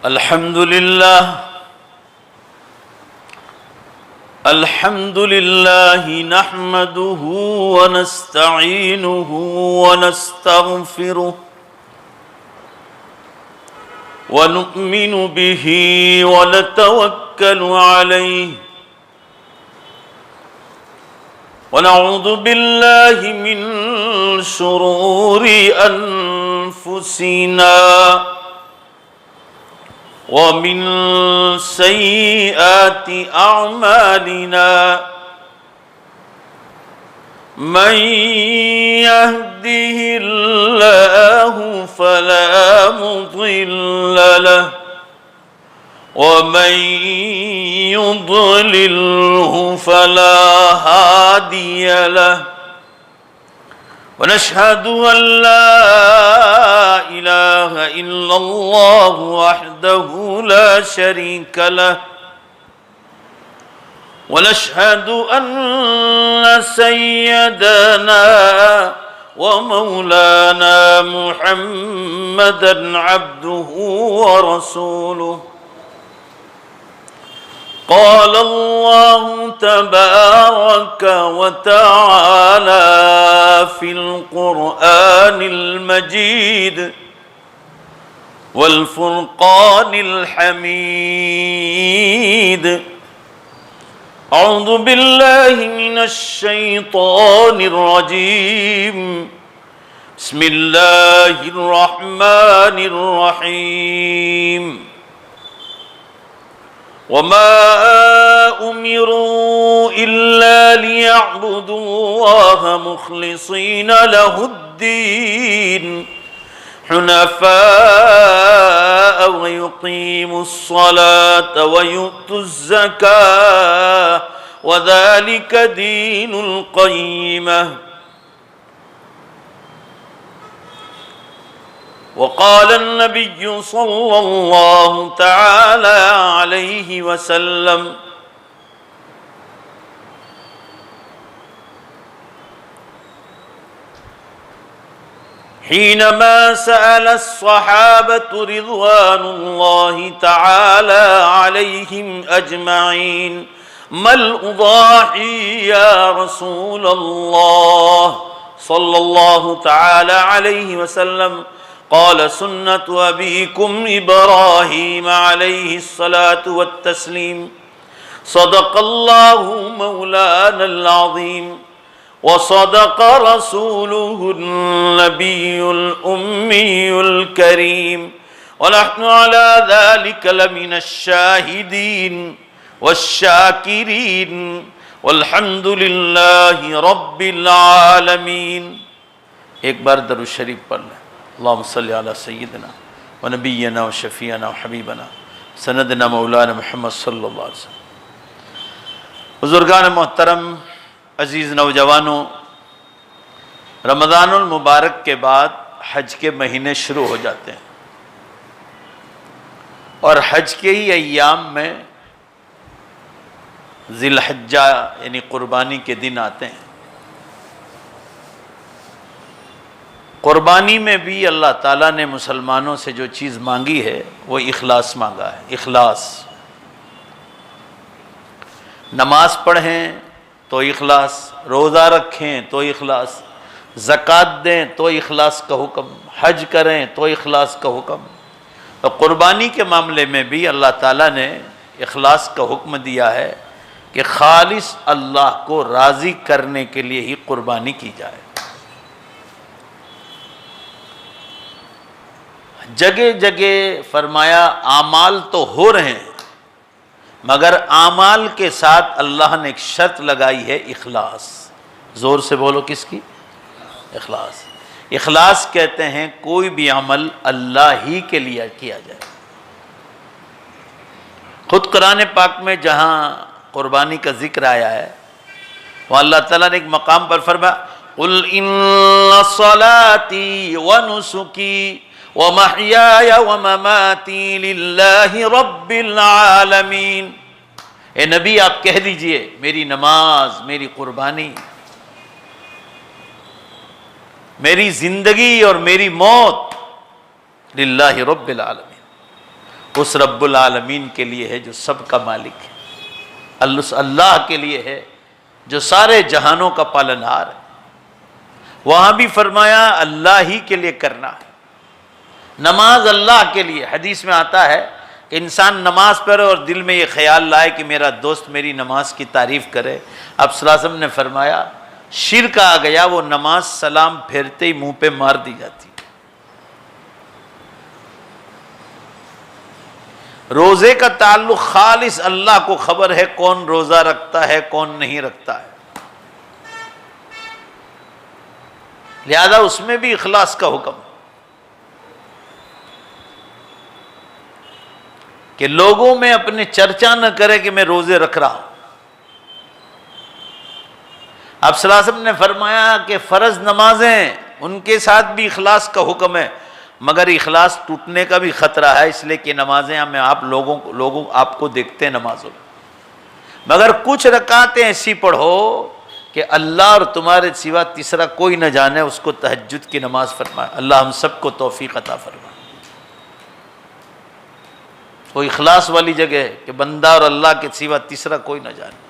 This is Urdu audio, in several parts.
الحمد لله نحمده ونستعينه ونستغفره ونؤمن به ونتوكل عليه ونعوذ بالله من شرور أنفسنا ومن سيئات أعمالنا من يهده الله فلا مضل له ومن يضلله فلا هادي له ونشهد أن لا إله إلا الله وحده لا شريك له ونشهد أن سيدنا ومولانا محمدا عبده ورسوله قال الله تبارك وتعالى في القرآن المجيد والفرقان الحميد أعوذ بالله من الشيطان الرجيم بسم الله الرحمن الرحيم وما أمروا إلا ليعبدوا الله مخلصين له الدين حنفاء ويقيموا الصلاة ويؤتوا الزكاة وذلك دين القيمة وقال النبي صلى الله تعالى عليه وسلم حينما سأل الصحابة رضوان الله تعالى عليهم أجمعين ما الأضاحي يا رسول الله صلى الله تعالى عليه وسلم قال سنة أبيكم إبراهيم عليه الصلاة والتسليم صدق الله مولانا العظيم وصدق رسوله النبي الأمي الكريم ونحن على ذلك لمن الشاهدين والشاكرين والحمد لله رب العالمين. ایک بار درود شریف پڑھ لیں. اللہم صلی علی سیدنا و نبینا و شفیعنا و حبیبنا سندنا مولانا محمد صلی اللہ علیہ وسلم. بزرگان محترم، عزیز نوجوانوں، رمضان المبارک کے بعد حج کے مہینے شروع ہو جاتے ہیں اور حج کے ہی ایام میں ذی الحجہ یعنی قربانی کے دن آتے ہیں. قربانی میں بھی اللہ تعالیٰ نے مسلمانوں سے جو چیز مانگی ہے وہ اخلاص مانگا ہے. اخلاص. نماز پڑھیں تو اخلاص، روزہ رکھیں تو اخلاص، زکوٰۃ دیں تو اخلاص کا حکم، حج کریں تو اخلاص کا حکم. تو قربانی کے معاملے میں بھی اللہ تعالیٰ نے اخلاص کا حکم دیا ہے کہ خالص اللہ کو راضی کرنے کے لیے ہی قربانی کی جائے. جگہ جگہ فرمایا اعمال تو ہو رہے ہیں مگر اعمال کے ساتھ اللہ نے ایک شرط لگائی ہے، اخلاص. زور سے بولو، کس کی؟ اخلاص. اخلاص کہتے ہیں کوئی بھی عمل اللہ ہی کے لیے کیا جائے. خود قرآن پاک میں جہاں قربانی کا ذکر آیا ہے وہاں اللہ تعالیٰ نے ایک مقام پر فرمایا قُلْ إِنَّ صَلَاتِي وَنُسُكِي وَمَحْيَايَ وَمَمَاتِي لِلَّهِ رَبِّ الْعَالَمِينَ. اے نبی آپ کہہ دیجئے میری نماز، میری قربانی، میری زندگی اور میری موت للہ رب العالمین. اس رب العالمین کے لیے ہے جو سب کا مالک ہے، اللہ کے لیے ہے جو سارے جہانوں کا پالنہار ہے۔ وہاں بھی فرمایا اللہ ہی کے لیے کرنا ہے، نماز اللہ کے لیے۔ حدیث میں آتا ہے کہ انسان نماز پڑھے اور دل میں یہ خیال لائے کہ میرا دوست میری نماز کی تعریف کرے، اب صلی اللہ علیہ وسلم نے فرمایا شرک آ گیا، وہ نماز سلام پھیرتے ہی منہ پہ مار دی جاتی۔ روزے کا تعلق خالص اللہ کو خبر ہے کون روزہ رکھتا ہے کون نہیں رکھتا ہے، لہذا اس میں بھی اخلاص کا حکم کہ لوگوں میں اپنے چرچا نہ کرے کہ میں روزے رکھ رہا ہوں۔ اب صلی اللہ علیہ وسلم نے فرمایا کہ فرض نمازیں ان کے ساتھ بھی اخلاص کا حکم ہے، مگر اخلاص ٹوٹنے کا بھی خطرہ ہے، اس لیے کہ نمازیں ہمیں لوگوں آپ کو دیکھتے ہیں نمازوں میں، مگر کچھ رکعتیں ایسی پڑھو کہ اللہ اور تمہارے سوا تیسرا کوئی نہ جانے، اس کو تہجد کی نماز فرمائے۔ اللہ ہم سب کو توفیق عطا فرمائے۔ وہ اخلاص والی جگہ ہے کہ بندہ اور اللہ کے سوا تیسرا کوئی نہ جانے۔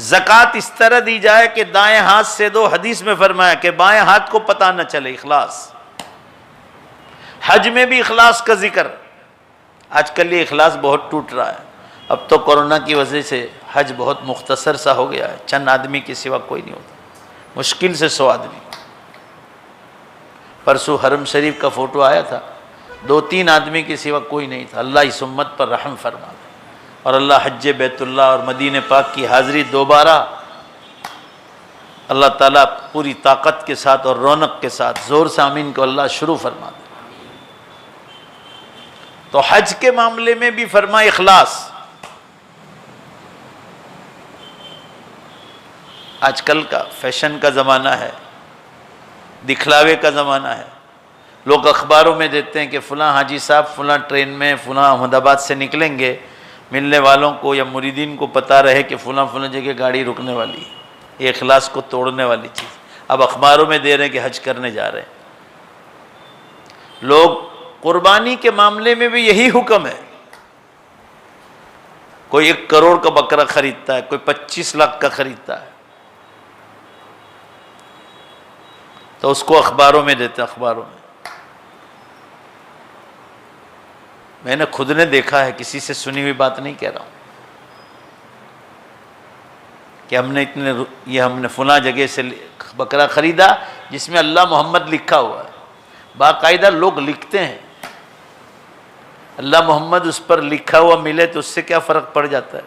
زکوٰۃ اس طرح دی جائے کہ دائیں ہاتھ سے دو، حدیث میں فرمایا کہ بائیں ہاتھ کو پتہ نہ چلے، اخلاص۔ حج میں بھی اخلاص کا ذکر، آج کل یہ اخلاص بہت ٹوٹ رہا ہے، اب تو کورونا کی وجہ سے حج بہت مختصر سا ہو گیا ہے، چند آدمی کے سوا کوئی نہیں ہوتا، مشکل سے 100 آدمی۔ پرسوں حرم شریف کا فوٹو آیا تھا، 2-3 آدمی کے سوا کوئی نہیں تھا۔ اللہ اس امت پر رحم فرما دے، اور اللہ حج بیت اللہ اور مدینہ پاک کی حاضری دوبارہ اللہ تعالیٰ پوری طاقت کے ساتھ اور رونق کے ساتھ زور سے آمین کو اللہ شروع فرما دے۔ تو حج کے معاملے میں بھی فرمائے اخلاص۔ آج کل کا فیشن کا زمانہ ہے، دکھلاوے کا زمانہ ہے، لوگ اخباروں میں دیتے ہیں کہ فلاں حاجی صاحب فلاں ٹرین میں فلاں احمد آباد سے نکلیں گے، ملنے والوں کو یا مریدین کو پتہ رہے کہ فلاں جگہ گاڑی رکنے والی ہے۔ یہ اخلاص کو توڑنے والی چیز، اب اخباروں میں دے رہے ہیں کہ حج کرنے جا رہے ہیں لوگ۔ قربانی کے معاملے میں بھی یہی حکم ہے، کوئی 1 کروڑ کا بکرا خریدتا ہے، کوئی 25 لاکھ کا خریدتا ہے، تو اس کو اخباروں میں دیتے ہیں۔ اخباروں میں نے خود نے دیکھا ہے، کسی سے سنی ہوئی بات نہیں کہہ رہا ہوں، کہ ہم نے فلاں جگہ سے بکرا خریدا جس میں اللہ محمد لکھا ہوا ہے۔ باقاعدہ لوگ لکھتے ہیں، اللہ محمد اس پر لکھا ہوا ملے تو اس سے کیا فرق پڑ جاتا ہے؟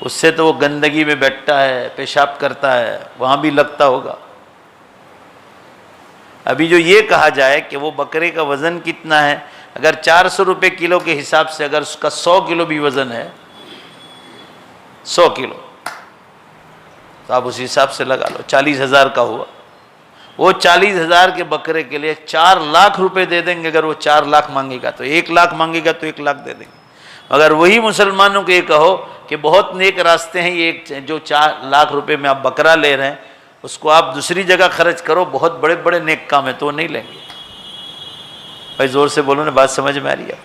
اس سے تو وہ گندگی میں بیٹھتا ہے، پیشاب کرتا ہے، وہاں بھی لگتا ہوگا۔ ابھی جو یہ کہا جائے کہ وہ بکرے کا وزن کتنا ہے، اگر 400 روپے کلو کے حساب سے اگر اس کا 100 کلو بھی وزن ہے، 100 کلو، تو آپ اس حساب سے لگا لو، 40,000 کا ہوا۔ وہ 40,000 کے بکرے کے لیے 4 لاکھ روپے دے دیں گے، اگر وہ 4 لاکھ مانگے گا تو 1 لاکھ مانگے گا تو 1 لاکھ دے دیں گے۔ اگر وہی مسلمانوں کو یہ کہو کہ بہت نیک راستے ہیں، یہ جو 4 لاکھ روپے میں آپ بکرا لے رہے ہیں اس کو آپ دوسری جگہ خرچ کرو، بہت بڑے بڑے نیک کام ہیں، تو وہ نہیں لیں گے۔ بھائی زور سے بولو نا، بات سمجھ میں آ رہی ہے؟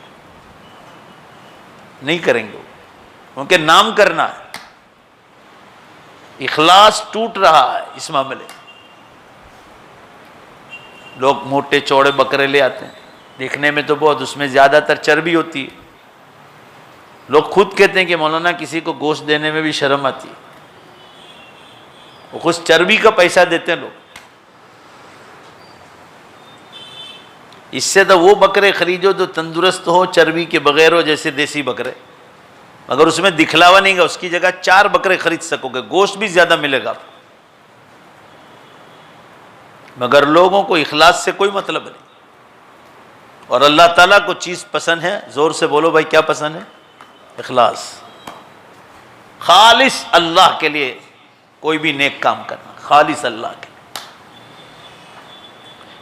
نہیں کریں گے، کیونکہ نام کرنا ہے۔ اخلاص ٹوٹ رہا ہے اس معاملے۔ لوگ موٹے چوڑے بکرے لے آتے ہیں، دیکھنے میں تو بہت، اس میں زیادہ تر چربی ہوتی ہے۔ لوگ خود کہتے ہیں کہ مولانا کسی کو گوشت دینے میں بھی شرم آتی ہے، وہ خود چربی کا پیسہ دیتے ہیں لوگ۔ اس سے تو وہ بکرے خریدو جو تندرست ہو، چربی کے بغیر ہو، جیسے دیسی بکرے، مگر اس میں دکھلاوا نہیں گا، اس کی جگہ 4 بکرے خرید سکو گے، گوشت بھی زیادہ ملے گا۔ مگر لوگوں کو اخلاص سے کوئی مطلب نہیں، اور اللہ تعالیٰ کو چیز پسند ہے، زور سے بولو بھائی کیا پسند ہے؟ اخلاص، خالص اللہ کے لیے کوئی بھی نیک کام کرنا، خالص اللہ کے لیے۔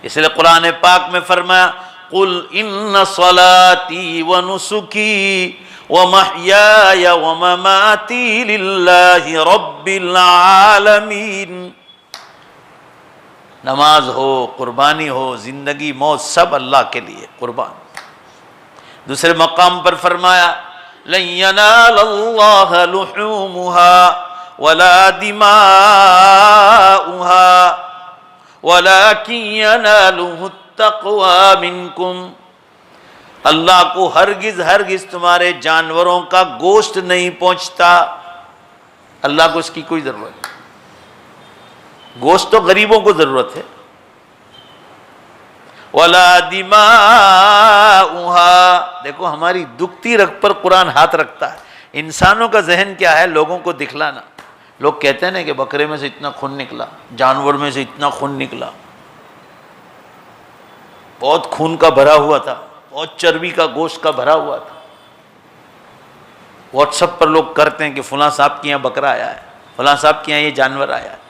اس لیے قرآن پاک میں فرمایا قُلْ إِنَّ صَلَاتِي وَنُسُكِي وَمَحْيَايَ وَمَمَاتِي لِلَّهِ رَبِّ الْعَالَمِينَ۔ نماز ہو، قربانی ہو، زندگی موت، سب اللہ کے لیے قربان۔ دوسرے مقام پر فرمایا لن ينال اللہ لحومها ولا دماؤها ولكن يناله التقوى منكم، اللہ کو ہرگز ہرگز تمہارے جانوروں کا گوشت نہیں پہنچتا، اللہ کو اس کی کوئی ضرورت نہیں، گوشت تو غریبوں کو ضرورت ہے، وَلَا دِمَاؤُهَا، دیکھو ہماری دکھتی رگ پر قرآن ہاتھ رکھتا ہے۔ انسانوں کا ذہن کیا ہے؟ لوگوں کو دکھلانا۔ لوگ کہتے ہیں نا کہ بکرے میں سے اتنا خون نکلا، جانور میں سے اتنا خون نکلا، بہت خون کا بھرا ہوا تھا، بہت چربی کا گوشت کا بھرا ہوا تھا۔ واٹس ایپ پر لوگ کرتے ہیں کہ فلاں صاحب کے یہاں بکرا آیا ہے، فلاں صاحب کے یہاں یہ جانور آیا ہے۔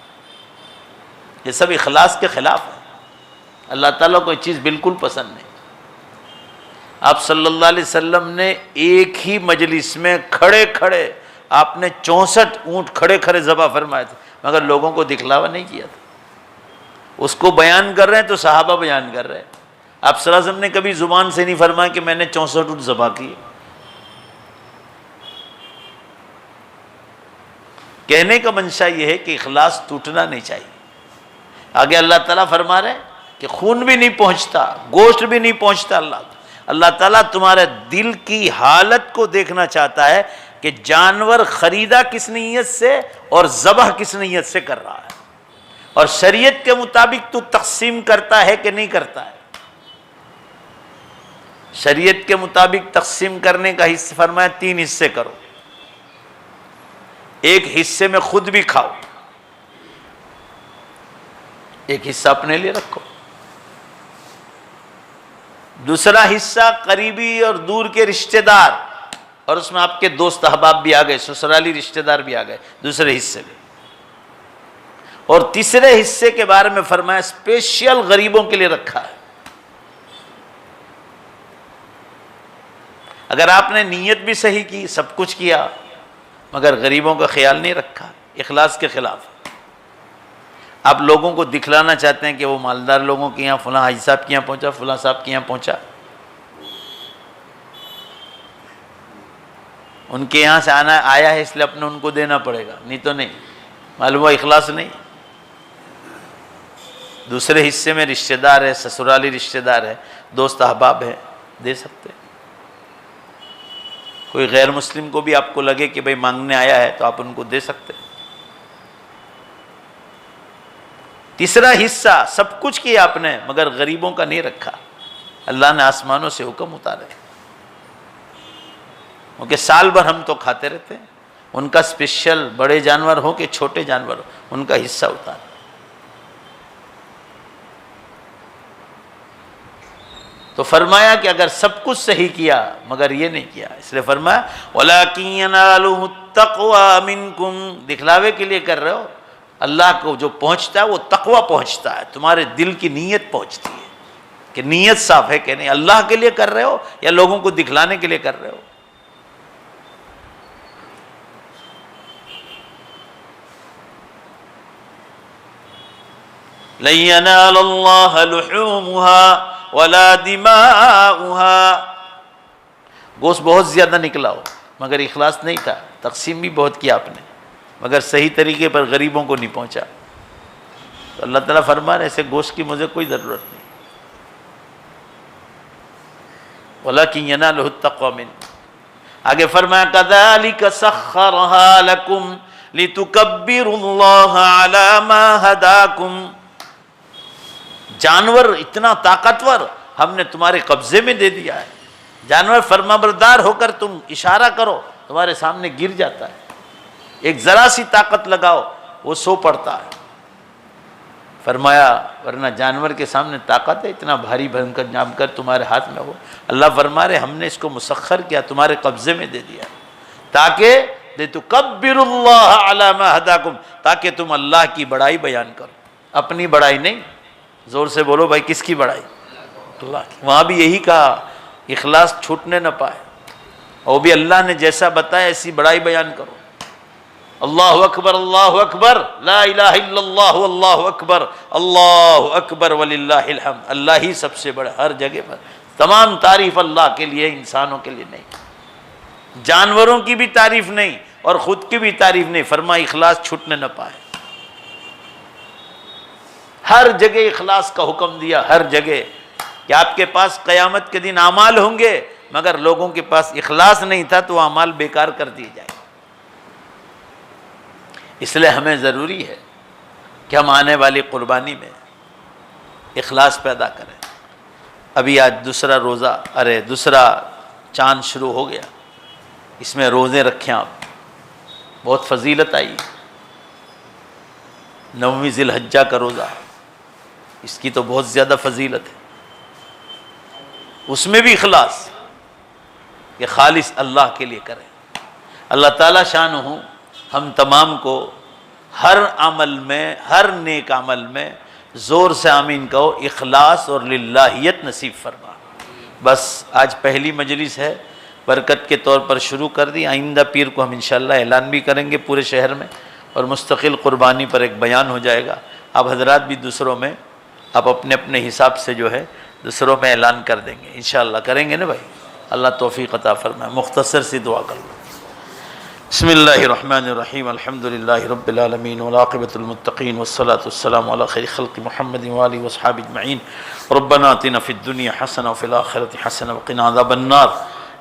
یہ سب اخلاص کے خلاف ہے، اللہ تعالیٰ کو یہ چیز بالکل پسند نہیں۔ آپ صلی اللہ علیہ وسلم نے ایک ہی مجلس میں کھڑے کھڑے آپ نے 64 اونٹ کھڑے کھڑے ذبح فرمائے تھے، مگر لوگوں کو دکھلاوا نہیں کیا تھا۔ اس کو بیان کر رہے ہیں تو صحابہ بیان کر رہے ہیں، آپ صلی اللہ علیہ وسلم نے کبھی زبان سے نہیں فرمایا کہ میں نے 64 اونٹ ذبح کیے۔ کہنے کا منشا یہ ہے کہ اخلاص ٹوٹنا نہیں چاہیے۔ آگے اللہ تعالیٰ فرما رہے ہیں کہ خون بھی نہیں پہنچتا، گوشت بھی نہیں پہنچتا۔ اللہ تعالیٰ تمہارے دل کی حالت کو دیکھنا چاہتا ہے کہ جانور خریدا کس نیت سے اور ذبح کس نیت سے کر رہا ہے، اور شریعت کے مطابق تو تقسیم کرتا ہے کہ نہیں کرتا ہے۔ شریعت کے مطابق تقسیم کرنے کا حصہ فرمایا 3 حصے کرو، ایک حصے میں خود بھی کھاؤ، ایک حصہ اپنے لیے رکھو، دوسرا حصہ قریبی اور دور کے رشتہ دار، اور اس میں آپ کے دوست احباب بھی آ گئے، سسرالی رشتہ دار بھی آ گئے دوسرے حصے میں، اور تیسرے حصے کے بارے میں فرمایا اسپیشل غریبوں کے لیے رکھا ہے۔ اگر آپ نے نیت بھی صحیح کی، سب کچھ کیا، مگر غریبوں کا خیال نہیں رکھا، اخلاص کے خلاف۔ آپ لوگوں کو دکھلانا چاہتے ہیں کہ وہ مالدار لوگوں کے یہاں فلاں حاجی صاحب کے یہاں پہنچا، فلاں صاحب کے یہاں پہنچا، ان کے یہاں سے آیا ہے اس لیے اپنے ان کو دینا پڑے گا، نہیں تو نہیں، معلوم ہوا اخلاص نہیں۔ دوسرے حصے میں رشتہ دار ہے، سسرالی رشتہ دار ہے، دوست احباب ہے، دے سکتے۔ کوئی غیر مسلم کو بھی آپ کو لگے کہ بھئی مانگنے آیا ہے تو آپ ان کو دے سکتے۔ تیسرا حصہ سب کچھ کیا آپ نے مگر غریبوں کا نہیں رکھا، اللہ نے آسمانوں سے حکم اتارے، کیونکہ سال بھر ہم تو کھاتے رہتے ہیں، ان کا اسپیشل بڑے جانور ہو کہ چھوٹے جانور ہو، ان کا حصہ اتارے۔ تو فرمایا کہ اگر سب کچھ صحیح کیا مگر یہ نہیں کیا، اس لیے فرمایا وَلَكِنْ يَنَالُهُ التَّقْوَى مِنْكُمْ، دکھلاوے کے لیے کر رہے ہو، اللہ کو جو پہنچتا ہے وہ تقوی پہنچتا ہے، تمہارے دل کی نیت پہنچتی ہے کہ نیت صاف ہے کہ نہیں، اللہ کے لیے کر رہے ہو یا لوگوں کو دکھلانے کے لیے کر رہے ہو۔ لَن يَنَالَ اللَّهَ لُحُومُهَا وَلَا دِمَاؤُهَا، گوشت بہت زیادہ نکلا ہو مگر اخلاص نہیں تھا، تقسیم بھی بہت کیا آپ نے مگر صحیح طریقے پر غریبوں کو نہیں پہنچا، تو اللہ تعالیٰ فرما رہے ایسے گوشت کی مجھے کوئی ضرورت نہیں۔ وَلَكِنْ يَنَالُهُ التَّقْوَى مِنْكُمْ، آگے فرمایا كَذَلِكَ سَخَّرَهَا لَكُمْ لِتُكَبِّرُوا اللَّهَ عَلَى مَا هَدَاكُمْ، جانور اتنا طاقتور ہم نے تمہارے قبضے میں دے دیا ہے، جانور فرمانبردار ہو کر تم اشارہ کرو تمہارے سامنے گر جاتا ہے، ایک ذرا سی طاقت لگاؤ وہ سو پڑتا ہے۔ فرمایا ورنہ جانور کے سامنے طاقت ہے اتنا بھاری بھنکر جام کر تمہارے ہاتھ میں ہو، اللہ فرما رہے ہم نے اس کو مسخر کیا، تمہارے قبضے میں دے دیا تاکہ لِتُكَبِّرُوا اللَّهَ عَلَى مَا هَدَاكُمْ، تاکہ تم اللہ کی بڑائی بیان کرو، اپنی بڑائی نہیں، زور سے بولو بھائی کس کی بڑائی؟ اللہ کی۔ وہاں بھی یہی کہا اخلاص چھوٹنے نہ پائے، اور بھی اللہ نے جیسا بتایا ایسی بڑائی بیان کرو، اللہ اکبر لا الہ الا اللہ اللہ اکبر وللہ الحمد، اللہ ہی سب سے بڑا ہر جگہ پر، تمام تعریف اللہ کے لیے، انسانوں کے لیے نہیں، جانوروں کی بھی تعریف نہیں اور خود کی بھی تعریف نہیں۔ فرمایا اخلاص چھوٹنے نہ پائے۔ ہر جگہ اخلاص کا حکم دیا، ہر جگہ، کہ آپ کے پاس قیامت کے دن اعمال ہوں گے مگر لوگوں کے پاس اخلاص نہیں تھا تو وہ اعمال بیکار کر دیے جائیں۔ اس لیے ہمیں ضروری ہے کہ ہم آنے والی قربانی میں اخلاص پیدا کریں۔ ابھی آج دوسرا چاند شروع ہو گیا، اس میں روزے رکھیں آپ، بہت فضیلت آئی۔ 9ویں ذی الحجہ کا روزہ، اس کی تو بہت زیادہ فضیلت ہے۔ اس میں بھی اخلاص کہ خالص اللہ کے لیے کریں۔ اللہ تعالیٰ شانہ ہم تمام کو ہر عمل میں، ہر نیک عمل میں زور سے آمین کہو، اخلاص اور للہیت نصیب فرما۔ بس آج پہلی مجلس ہے، برکت کے طور پر شروع کر دی، آئندہ پیر کو ہم انشاءاللہ اعلان بھی کریں گے پورے شہر میں، اور مستقل قربانی پر ایک بیان ہو جائے گا۔ آپ حضرات بھی دوسروں میں، آپ اپنے اپنے حساب سے جو ہے دوسروں میں اعلان کر دیں گے، انشاءاللہ کریں گے نا بھائی۔ اللہ توفیق عطا فرمائے۔ مختصر سی دعا کر لو۔ بسم اللہ الرحمن الرحیم، الحمدللہ رب العالمین والعاقبۃ للمتقین والصلاة والسلام علی خیر خلق محمد وآلہ وصحبہ اجمعین۔ ربنا آتنا فی الدنیا حسنہ وفی الآخرۃ حسنہ وقنا عذاب النار۔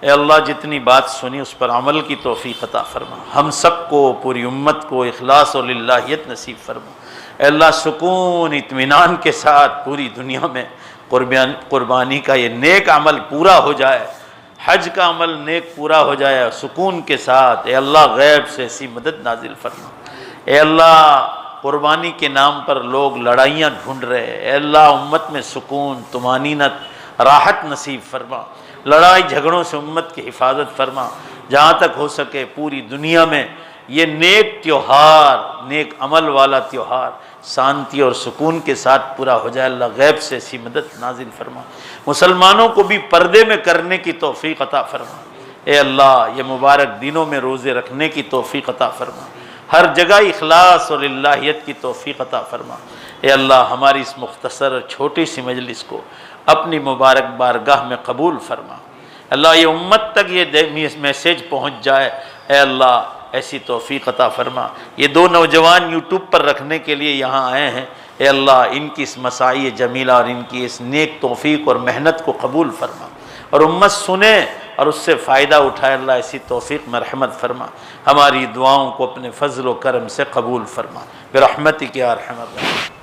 اے اللہ جتنی بات سنی اس پر عمل کی توفیق عطا فرما، ہم سب کو، پوری امت کو اخلاص اور للہیت نصیب فرما۔ اے اللہ سکون اطمینان کے ساتھ پوری دنیا میں قربانی کا یہ نیک عمل پورا ہو جائے، حج کا عمل نیک پورا ہو جائے سکون کے ساتھ۔ اے اللہ غیب سے ایسی مدد نازل فرما۔ اے اللہ قربانی کے نام پر لوگ لڑائیاں ڈھونڈ رہے ہیں، اے اللہ امت میں سکون، طمانینت، راحت نصیب فرما۔ لڑائی جھگڑوں سے امت کی حفاظت فرما۔ جہاں تک ہو سکے پوری دنیا میں یہ نیک تیوہار، نیک عمل والا تیوہار شانتی اور سکون کے ساتھ پورا ہو جائے۔ اللہ غیب سے ایسی مدد نازل فرما۔ مسلمانوں کو بھی پردے میں کرنے کی توفیق عطا فرما۔ اے اللہ یہ مبارک دنوں میں روزے رکھنے کی توفیق عطا فرما، ہر جگہ اخلاص اور للہیت کی توفیق عطا فرما۔ اے اللہ ہماری اس مختصر چھوٹی سی مجلس کو اپنی مبارک بارگاہ میں قبول فرما۔ اللہ یہ امت تک یہ میسیج پہنچ جائے، اے اللہ ایسی توفیق عطا فرما۔ یہ دو نوجوان یوٹیوب پر رکھنے کے لیے یہاں آئے ہیں، اے اللہ ان کی اس مساعی جمیلہ اور ان کی اس نیک توفیق اور محنت کو قبول فرما، اور امت سنے اور اس سے فائدہ اٹھائے۔ اللہ ایسی توفیق میں رحمت فرما، ہماری دعاؤں کو اپنے فضل و کرم سے قبول فرما برحمتک یا ارحم الراحمین۔